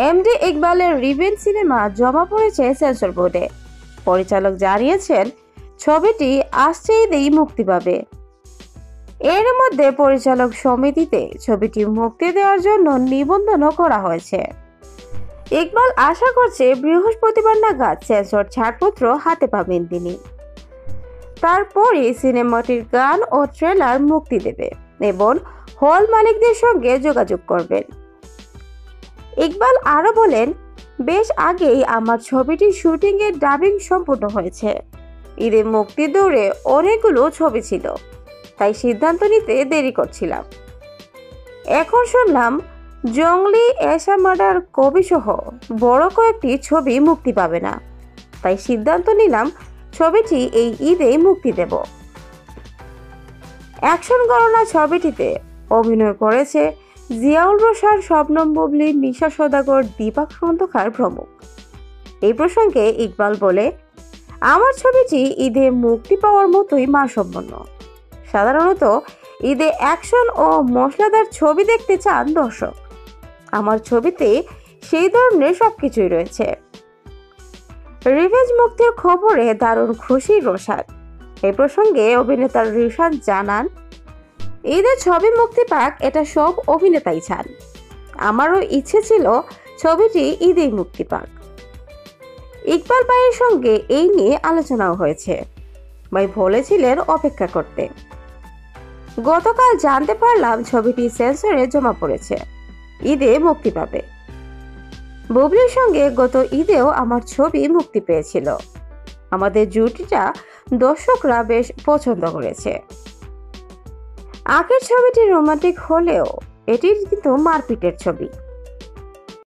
MD ইকবালের revenge cinema জমা পড়েছে সেন্সর বোর্ডে। পরিচালক জানিয়েছেন ছবিটি আসছে ঈদেই মুক্তি পাবে। এর মধ্যে পরিচালক সমিতিতে ছবিটি মুক্তি দেওয়ার জন্য নিবন্ধনও করা হয়েছে। ইকবাল আশা করছে বৃহস্পতিবার নাগাদ সেন্সর ছাড়পত্র হাতে পাবেন তিনি। তারপরই সিনেমাটির গান ও ট্রেলার মুক্তি দেবে এবং হল মালিকদের সঙ্গে যোগাযোগ করবেন। ইকবাল আরো বলেন, বেশ আগেই আমার ছবিটির শুটিং এর ডাবিং সম্পূর্ণ হয়েছে। ঈদে মুক্তি দৌড়ে অনেকগুলো ছবি ছিল, তাই সিদ্ধান্ত নিতে দেরি করছিলাম। এখন শুনলাম জঙ্গলি, এশা মার্ডার, কবি সহ বড় কয়েকটি ছবি মুক্তি পাবে না, তাই সিদ্ধান্ত নিলাম ছবিটি এই ঈদেই মুক্তি দেব। অ্যাকশন গণনা ছবিটিতে অভিনয় করেছে জিয়াউল রোশান, শবনম বুবলী, নিশা সওদাগর, দীপা খন্দকার প্রমুখ। এই প্রসঙ্গে ইকবাল বলে, আমার ছবিটি ঈদে মুক্তি পাওয়ার মতোই মানসম্পন্ন। সাধারণত ঈদে অ্যাকশন ও মশলাদার ছবি দেখতে চান দর্শক। আমার ছবিতে সেই ধরনের সবকিছুই রয়েছে। রিভেঞ্জ মুক্তির খবরে দারুণ খুশি রোশান। এই প্রসঙ্গে অভিনেতা রোশান জানান, ঈদের ছবি মুক্তি পাক, এটা সব অভিনেতাই চান। আমারও ইচ্ছে ছিল ছবিটি ঈদেই মুক্তি পাক। ইকবাল ভাইয়ের সঙ্গে এই নিয়ে আলোচনাও হয়েছে। ভাই বলেছিলেন অপেক্ষা করতে। গতকাল জানতে পারলাম ছবিটি সেন্সরে জমা পড়েছে, ঈদে মুক্তি পাবে। বুবলির সঙ্গে গত ঈদেও আমার ছবি মুক্তি পেয়েছিল। আমাদের জুটিটা দর্শকরা বেশ পছন্দ করেছে। আগের ছবিটি রোমান্টিক হলেও এটি কিন্তু মারপিটের ছবি।